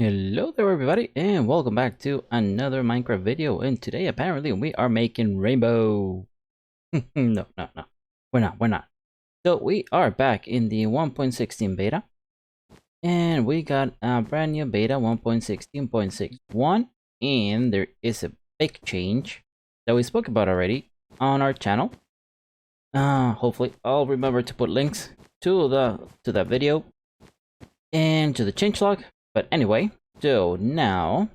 Hello there everybody and welcome back to another Minecraft video, and today apparently we are making rainbow. No. We're not. So we are back in the 1.16 beta, and we got a brand new beta 1.16.61, and there is a big change that we spoke about already on our channel. Hopefully I'll remember to put links to that video and to the changelog. But anyway, so now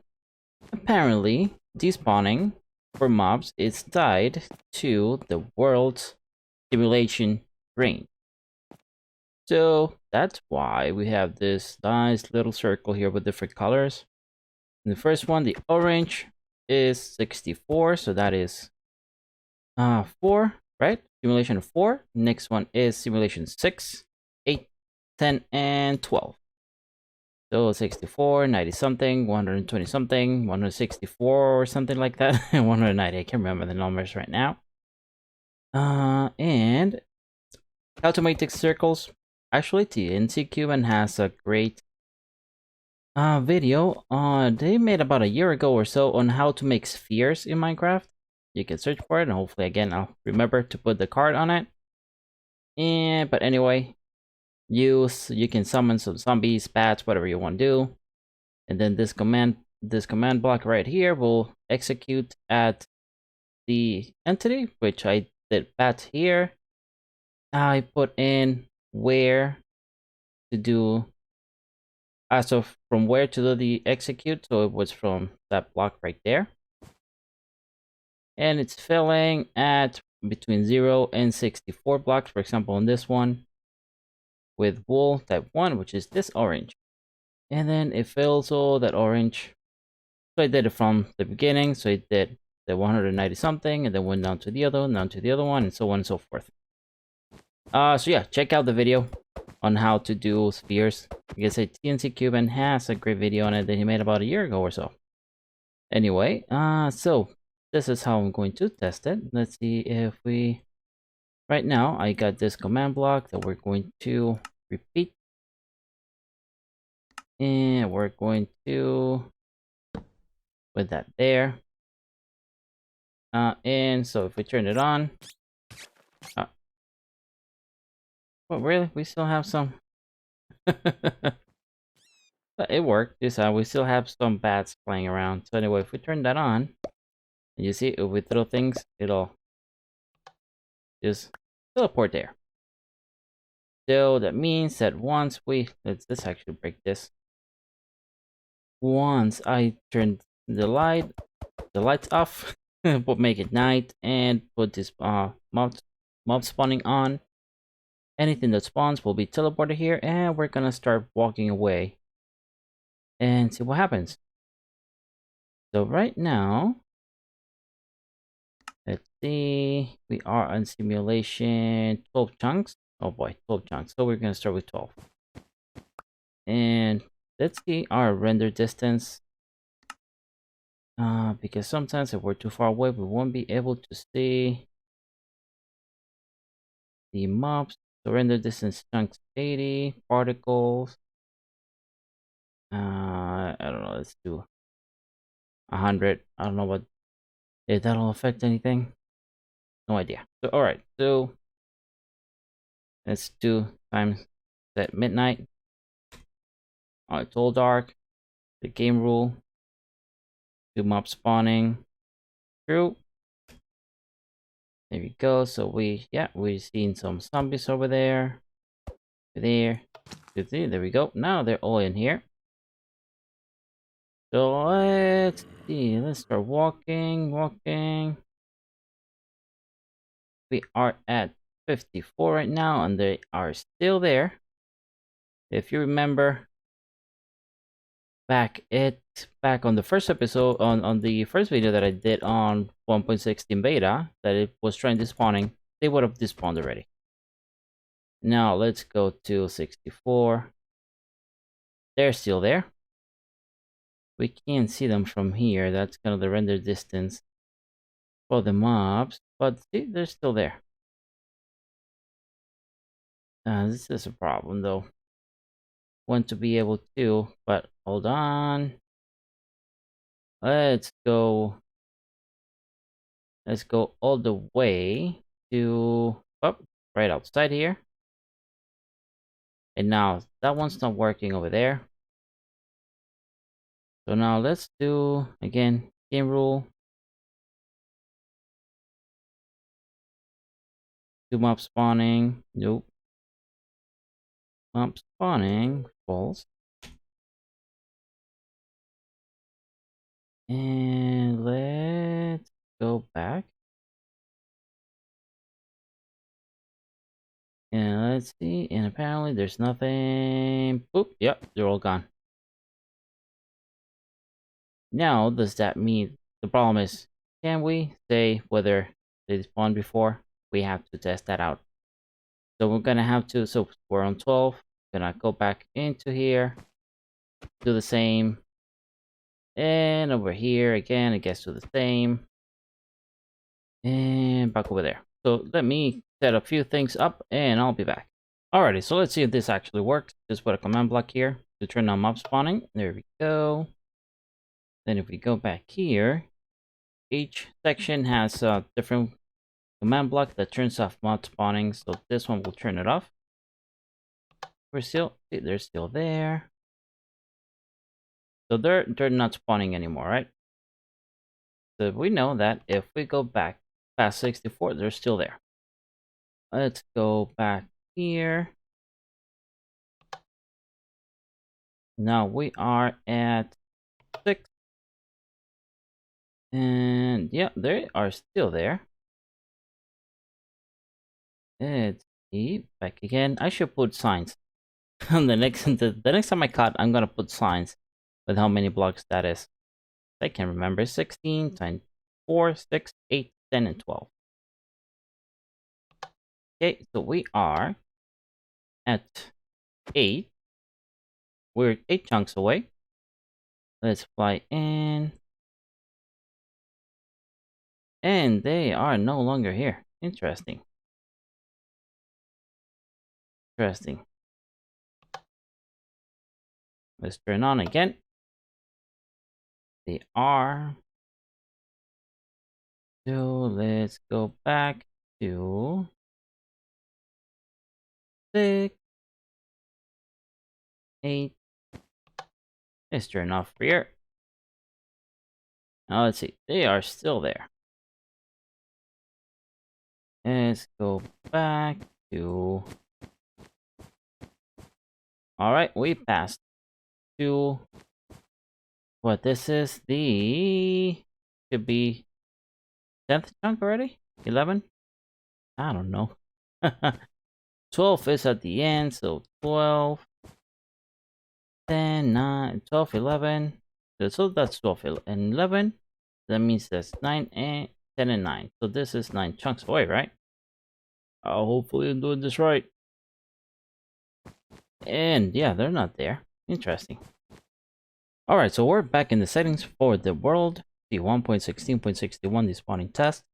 apparently, despawning for mobs is tied to the world's simulation range. So that's why we have this nice little circle here with different colors. And the first one, the orange, is 64, so that is 4, right? Simulation 4. Next one is simulation 6, 8, 10, and 12. So 64, 90 something, 120 something, 164 or something like that. 190, I can't remember the numbers right now. And how to make the circles. Actually, TNT Cuban has a great video they made about a year ago or so on how to make spheres in Minecraft. You can search for it, and hopefully again I'll remember to put the card on it. But anyway, you can summon some zombies, bats, whatever you want to do. And then this command block right here will execute at the entity, which I did bat here. I put in where to do from where to do the execute, so it was from that block right there. And it's filling at between 0 and 64 blocks, for example on this one, with wool type 1, which is this orange. And then it fills all that orange. So I did it from the beginning. So it did the 190 something, and then went down to the other one, and so on and so forth. So yeah, check out the video on how to do spheres. Like I said, TNC Cuban has a great video on it that he made about a year ago or so. Anyway, so this is how I'm going to test it. Let's see if we... Right now, I got this command block that we're going to repeat. And we're going to put that there. And so if we turn it on... well, really? We still have some... But it worked. This we still have some bats playing around. So anyway, if we turn that on, and you see if we throw things, it'll just teleport there. So that means that once we... let's actually break this. Once I turn the lights off, but make it night, and put this mob spawning on, anything that spawns will be teleported here, and we're gonna start walking away and see what happens. So right now, let's see, we are on simulation 12 chunks. Oh boy, 12 chunks. So we're gonna start with 12. And let's see our render distance. Because sometimes if we're too far away, we won't be able to see the mobs. So render distance chunks 80 particles. I don't know. Let's do 100. I don't know what if that'll affect anything. No idea. So all right. So let's do times at midnight. All right, it's all dark. The game rule. Do mob spawning. True. There we go. So we're seeing some zombies over there. There. There we go. Now they're all in here. So let's see. Let's start walking. We are at 54 right now, and they are still there. If you remember back on the first episode, on the first video that I did on 1.16 beta, that it was trying despawning, they would have despawned already. Now let's go to 64. They're still there. We can't see them from here. That's kind of the render distance for the mobs, but see, they're still there. This is a problem though. Want to be able to, but hold on. Let's go. Let's go all the way to right outside here. And now that one's not working over there. So now let's do again game rule. 2 mob spawning. Nope. Mob spawning. False. And let's go back. And let's see. And apparently there's nothing. Boop. Yep, they're all gone. Now, does that mean the problem is, can we say whether they spawned before? We have to test that out. So we're gonna have to, so we're on 12. Gonna go back into here. Do the same. And over here again, it gets to the same. And back over there. So let me set a few things up and I'll be back. Alrighty, so let's see if this actually works. Just put a command block here to turn on mob spawning. There we go. Then if we go back here, each section has a different command block that turns off mob spawning. So this one will turn it off. We're still, see, they're still there. So they're not spawning anymore, right? So we know that if we go back past 64, they're still there. Let's go back here. Now we are at 6. And yeah, they are still there. Let's see, back again. I should put signs. the next time I cut, I'm gonna put signs with how many blocks that is. I can remember 16 times 4, 6, 8, 10, and 12. Okay, so we are at 8. We're 8 chunks away. Let's fly in. And they are no longer here. Interesting. Interesting. Let's turn on again. They are. So let's go back to 6, 8. Let's turn off here. Now let's see. They are still there. Let's go back to. Alright, we passed to what this is. The could be 10th chunk already? 11? I don't know. 12 is at the end, so 12, 10, 9, 12, 11. So that's 12 and 11. That means that's 9 and 10 and 9. So this is 9 chunks away, right? Hopefully I'm doing this right. And yeah, they're not there. Interesting. Alright, so we're back in the settings for the world. The 1.16.61 despawning test.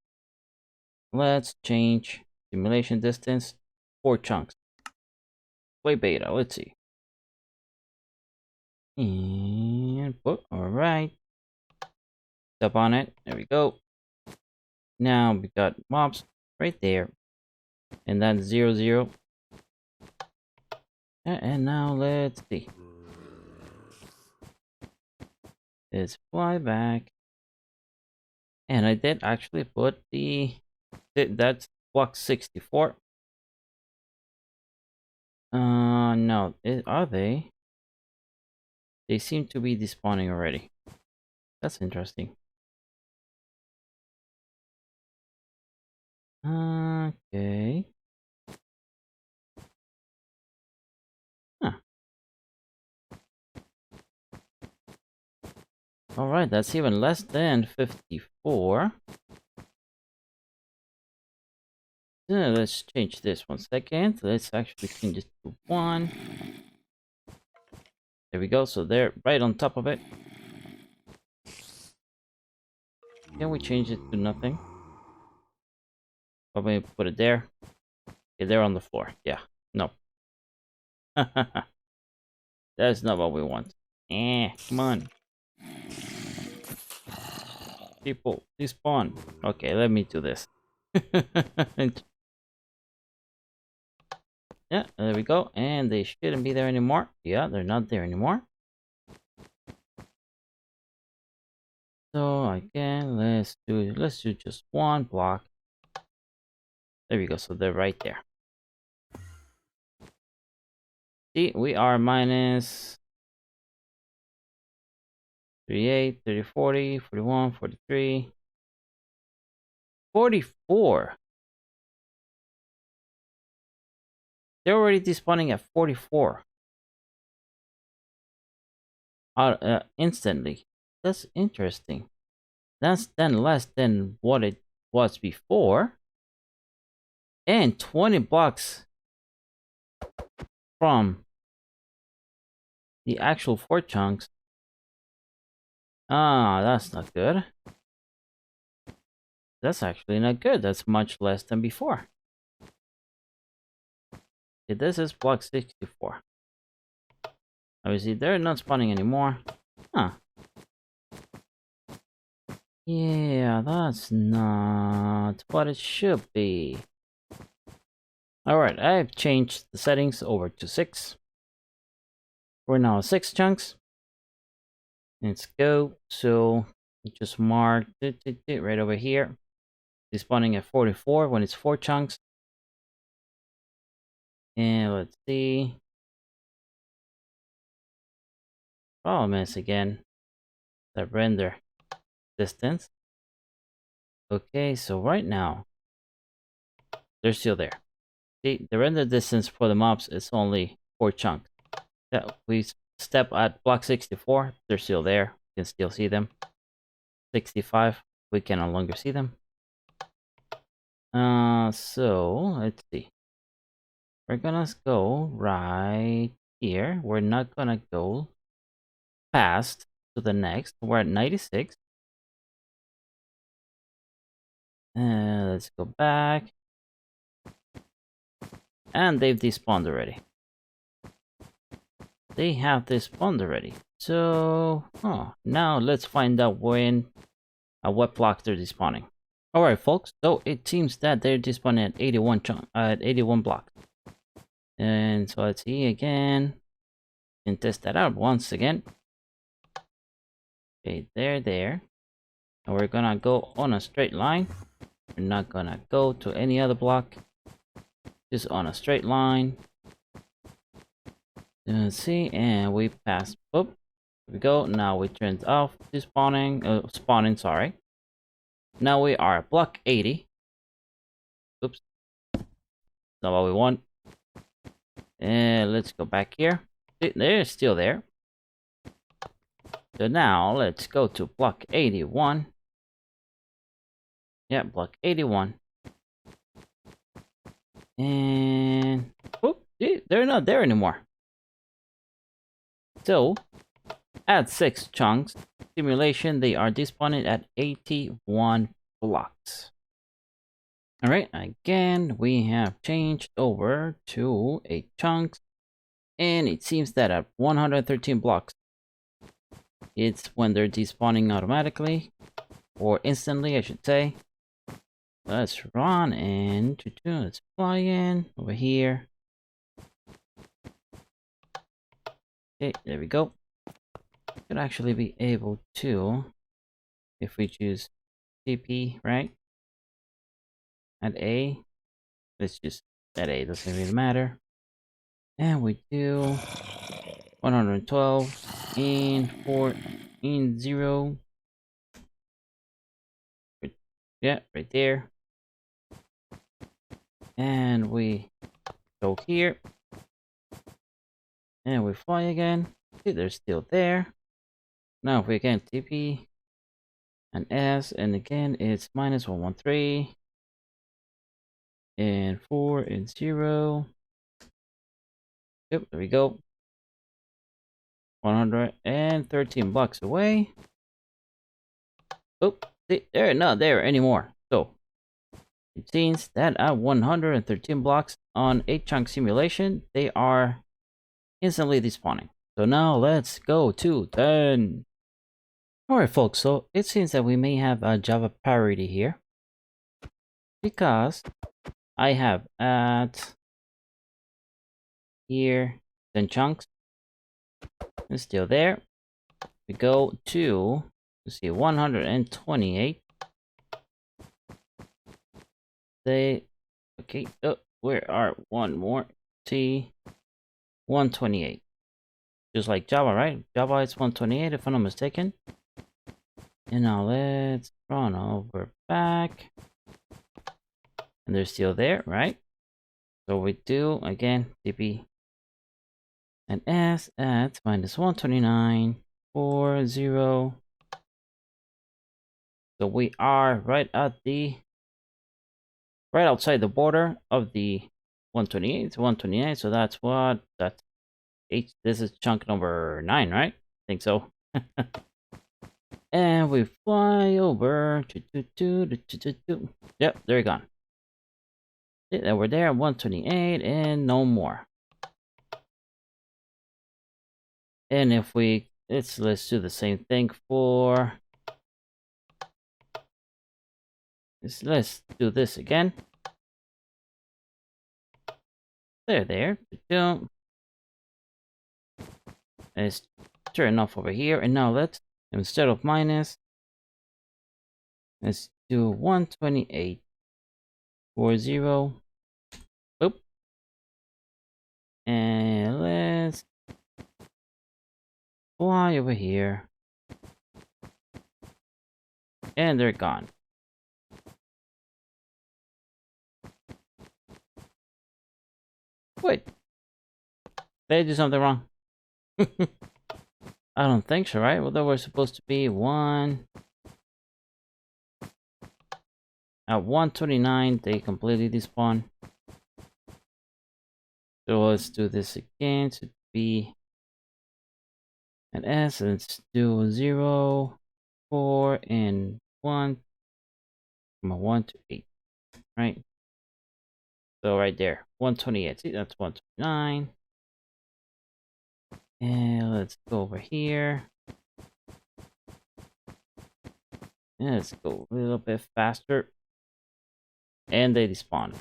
Let's change simulation distance 4 chunks. Play beta, let's see. And alright. Step on it. There we go. Now we got mobs right there. And that's 0, 0. And now let's see. Let's fly back. And I did actually put that's block 64. No, are they? They seem to be despawning already. That's interesting. Okay. Huh. Alright, that's even less than 54. Let's change this 1 second. Let's actually change it to 1. There we go. So they're right on top of it. Can we change it to nothing? Probably put it there. Okay, they're on the floor. Yeah. No. That's not what we want. Come on. People, despawn. Okay, let me do this. Yeah, there we go. And they shouldn't be there anymore. Yeah, they're not there anymore. So again, let's do just one block. There we go. So they're right there. See, we are minus 38, 30, 40, 41, 43, 44. They're already despawning at 44. Instantly. That's interesting. That's 10 less than what it was before. And 20 blocks from the actual 4 chunks. Ah, that's not good. That's actually not good. That's much less than before. Okay, this is block 64. Obviously, they're not spawning anymore. Huh. Yeah, that's not what it should be. Alright, I've changed the settings over to 6. We're now at 6 chunks. Let's go. So, just mark it right over here. Despawning at 44 when it's 4 chunks. And let's see. Problem is again the render distance. Okay, so right now they're still there. See, the render distance for the mobs is only 4 chunks. That we step at block 64, they're still there. You can still see them. 65, we can no longer see them. So let's see. We're gonna go right here. We're not gonna go past to the next. We're at 96. Let's go back. And they've despawned already. They have despawned already. So, now let's find out when, at what block they're despawning. Alright folks, so it seems that they're despawning at 81 blocks. And so let's see again. And test that out once again. Okay, they're there. And we're gonna go on a straight line. We're not gonna go to any other block. Just on a straight line. Let's see, and we pass. Boop. Here we go. Now we turned off spawning, sorry. Now we are at block 80. Oops. Not what we want. And let's go back here. They're still there. So now let's go to block 81. Yeah, block 81. And whoop, they're not there anymore. So at 6 chunks simulation, they are despawning at 81 blocks. Alright, again, we have changed over to 8 chunks. And it seems that at 113 blocks, it's when they're despawning automatically. Or instantly, I should say. Let's run and let's fly in over here. Okay, there we go. Should actually be able to, if we choose TP, right? At A, let's just at A, doesn't really matter. And we do 112 and 4 and 0. Yeah, right there. And we go here. And we fly again. See, they're still there. Now if we can TP and S, and again it's minus 113 and 4 and 0. Yep, there we go. 113 blocks away. Oh, they're not there anymore. So it seems that at 113 blocks on 8 chunk simulation, they are instantly despawning. So now let's go to 10. Alright folks, so it seems that we may have a Java parity here. Because I have at here 10 chunks. It's still there. We go to, let's see, 128. They, okay, oh, where are one more? T, 128. Just like Java, right? Java is 128 if I'm not mistaken. And now let's run over back. And they're still there, right? So we do, again, TP and S at minus 129, 40. So we are right at the, right outside the border of the 128. It's 129, so that's what, that's H. This is chunk number 9, right? I think so. And we fly over. Yep, they're gone. And we're there at 128 and no more. And if we, let's do the same thing for, let's do this again. They're there. Let's turn off over here. And now let's, instead of minus, let's do 128, 40. Oop. And let's fly over here. And they're gone. Wait. Did I do something wrong? I don't think so, right? Well, there was supposed to be one. At 129, they completely despawn. So let's do this again to be an S. Let's do 0, 4, and 1. From a 1 to 8, right? So right there, 128. See, that's 129. And let's go over here. And let's go a little bit faster. And they despawn.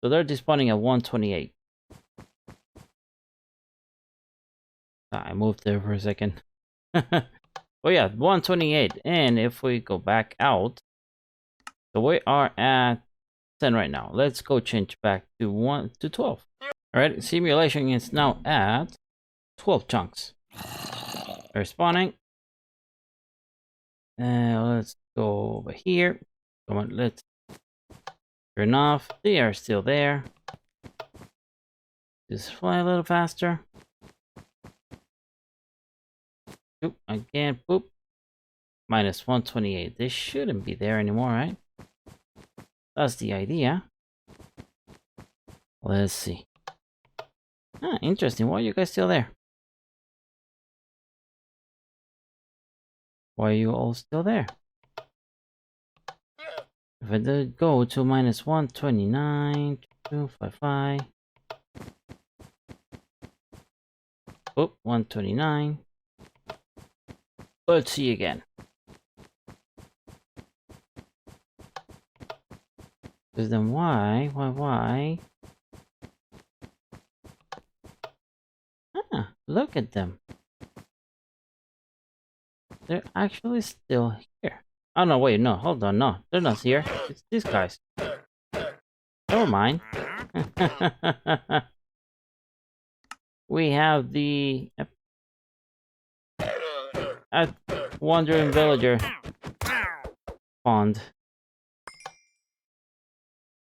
So they're despawning at 128. I moved there for a second. Oh yeah, 128. And if we go back out, so we are at 10 right now. Let's go change back to 12. Alright, simulation is now at 12 chunks. They're spawning. And let's go over here. Come on, let's turn off. They are still there. Just fly a little faster. Oop, again, boop. Minus 128. They shouldn't be there anymore, right? That's the idea. Let's see. Ah, interesting. Why are you guys still there? Why are you all still there? If I did go to minus 129, 255. Oop, 129. Let's see again. Because then why? Ah, look at them. They're actually still here. Oh no, wait, no, hold on, no. They're not here. It's these guys. Never mind. We have the wandering villager pond.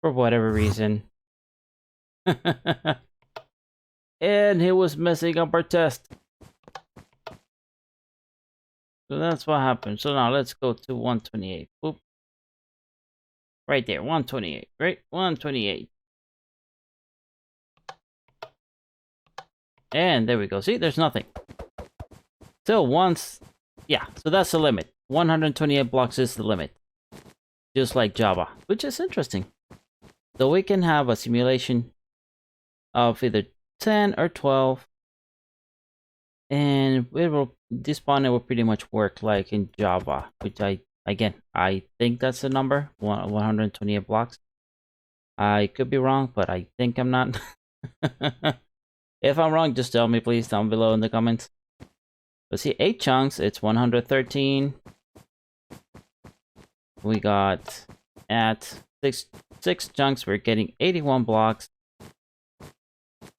For whatever reason. And he was messing up our test. So that's what happened. So now let's go to 128. Boop. Right there, 128. Right? 128. And there we go. See, there's nothing. So once, yeah, so that's the limit. 128 blocks is the limit. Just like Java, which is interesting. So we can have a simulation of either 10 or 12 And despawn it will pretty much work like in Java, which I think that's the number, 128 blocks. I could be wrong, but I think I'm not. If I'm wrong, just tell me please down below in the comments. But see, 8 chunks, it's 113. We got at six chunks, we're getting 81 blocks.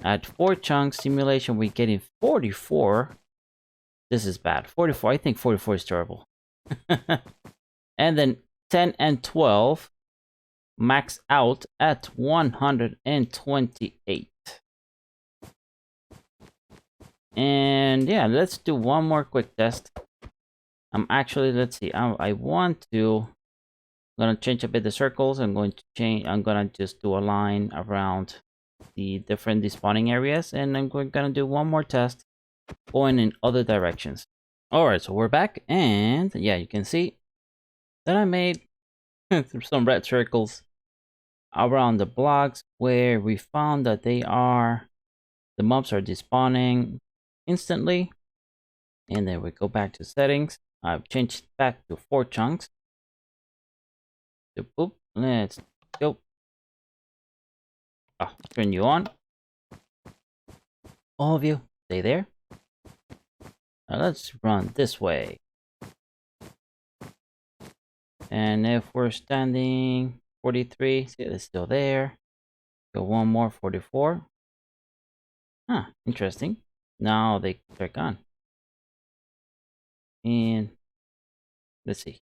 At 4 chunks simulation, we're getting 44. This is bad. 44, I think 44 is terrible. And then 10 and 12 max out at 128. And yeah, let's do one more quick test. Actually, let's see. I want to. I'm gonna change a bit the circles. I'm gonna just do a line around the different despawning areas, and then we're gonna do one more test going in other directions. Alright, so we're back, and yeah, you can see that I made some red circles around the blocks where we found that the mobs are despawning instantly. And then we go back to settings. I've changed back to 4 chunks. So boop, let's go. Turn you on. All of you, stay there. Now let's run this way. And if we're standing 43, see, it's still there. Go one more, 44. Huh, interesting. Now they're gone. And let's see.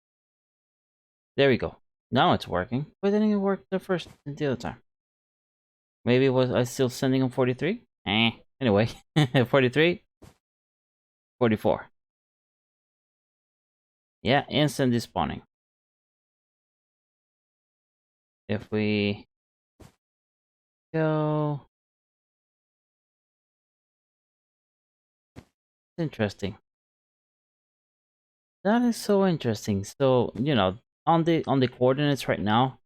There we go. Now it's working. Why didn't it work the other time? Maybe I still sending them 43? Anyway, 43, 44. Yeah, instant despawning. If we go, interesting. That is so interesting. So, you know, on the coordinates right now,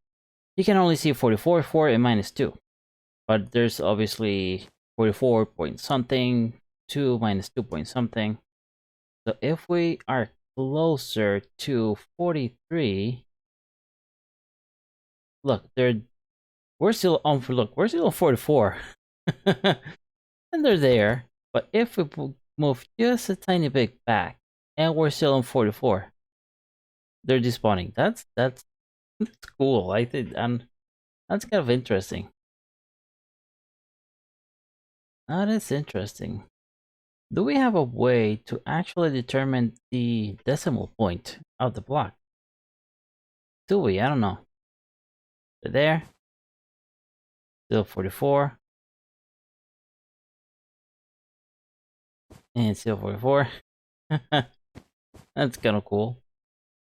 you can only see 44, 4, and -2. But there's obviously 44 point something, 2 -2 point something. So if we are closer to 43, look, we're still on 44. And they're there. But if we move just a tiny bit back, and we're still on 44, they're despawning. That's cool. I think, and that's kind of interesting. That is interesting. Do we have a way to actually determine the decimal point of the block? Do we? I don't know. They're there. Still 44. And still 44. That's kind of cool.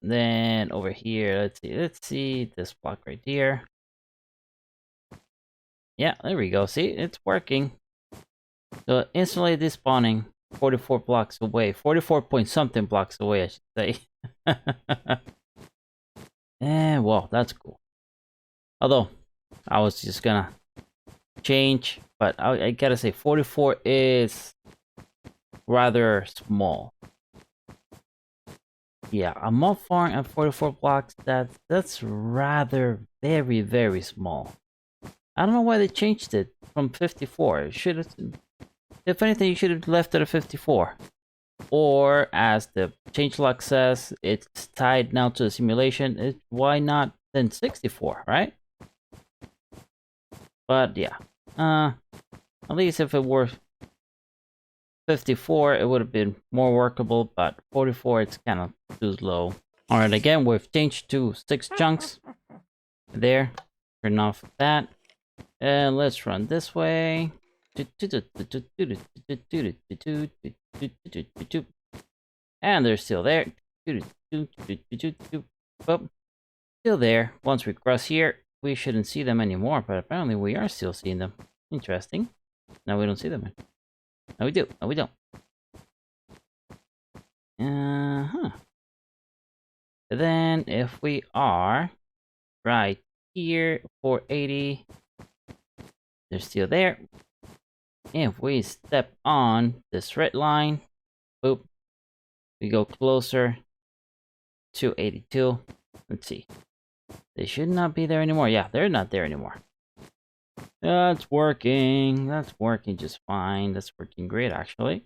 Then over here, let's see this block right here. Yeah, there we go. See, it's working. So instantly despawning 44 blocks away. 44 point something blocks away, I should say. And well, that's cool. Although, I was just gonna change, but I gotta say 44 is rather small. Yeah, a mob farm at 44 blocks, that's rather very, very small. I don't know why they changed it from 54. It should have, if anything, you should have left it at 54. Or as the changelog says, it's tied now to the simulation. Why not then 64, right? But yeah, at least if it were 54, it would have been more workable, but 44, it's kind of too low. Alright, again, we've changed to 6 chunks. There, turn off that. And let's run this way. And they're still there. Still there. Once we cross here, we shouldn't see them anymore, but apparently we are still seeing them. Interesting. Now we don't see them. No, we do. No, we don't. Then if we are right here, 480, they're still there. If we step on this red line, Boop. We go closer to 82. Let's see. They should not be there anymore. Yeah, they're not there anymore. That's working. That's working just fine. That's working great, actually.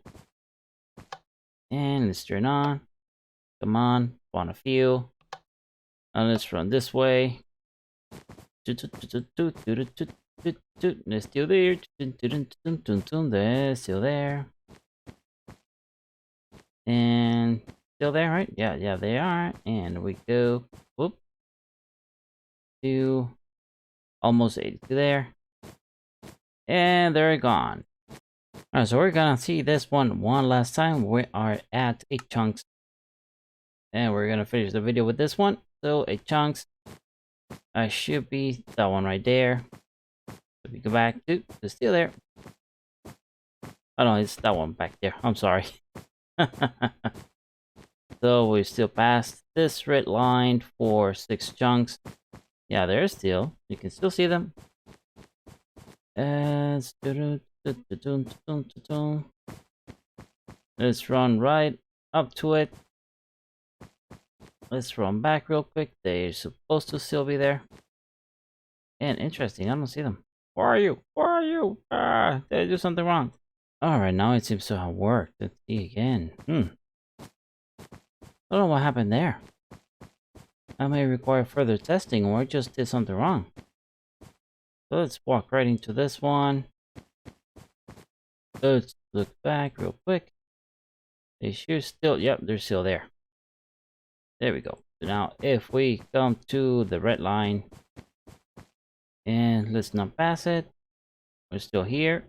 And let's turn on. Come on. Spawn a few. And let's run this way. They're still there. They're still there. And still there, right? Yeah, they are. And we go, whoop, to almost 82 there. And they're gone. Alright, so we're gonna see this one last time. We are at 8 chunks. And we're gonna finish the video with this one. So 8 chunks. I should be that one right there. If we go back to, it's still there. Oh no, it's that one back there. I'm sorry. So we still passed this red line for 6 chunks. Yeah, they're still. You can still see them. Let's run right up to it. Let's run back real quick. They're supposed to still be there. And interesting, I don't see them. Where are you? Where are you? Ah, did I do something wrong? Alright, now it seems to have worked. Let's see again. I don't know what happened there. I may require further testing, or I just did something wrong. So let's walk right into this one. Let's look back real quick. They should still, yep, they're still there. There we go. So now if we come to the red line, and let's not pass it. We're still here.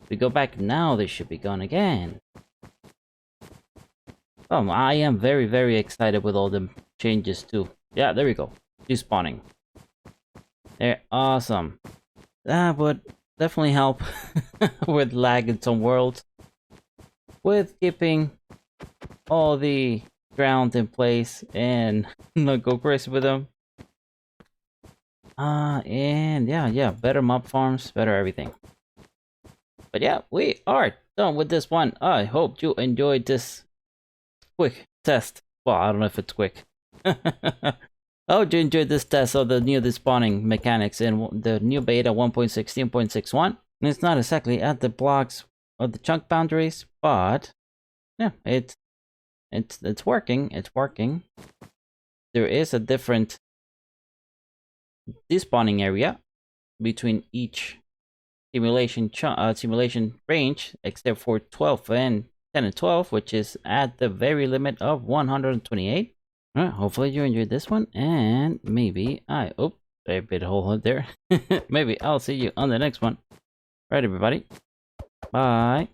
If we go back now, they should be gone again. I am very, very excited with all the changes too. Yeah, there we go. Despawning. They're awesome. That would definitely help with lag in some worlds. With keeping all the ground in place and not go crazy with them. And yeah, better mob farms, better everything. But yeah, we are done with this one. I hope you enjoyed this quick test. Well, I don't know if it's quick. I hope you enjoyed this test of the new despawning mechanics in the new beta 1.16.61. It's not exactly at the blocks of the chunk boundaries, but yeah, it's working. It's working. There is a different despawning area between each simulation range, except for 12 and 10 and 12, which is at the very limit of 128. Alright, hopefully you enjoyed this one, and maybe I bit a hole there. Maybe I'll see you on the next one. Alright, everybody. Bye.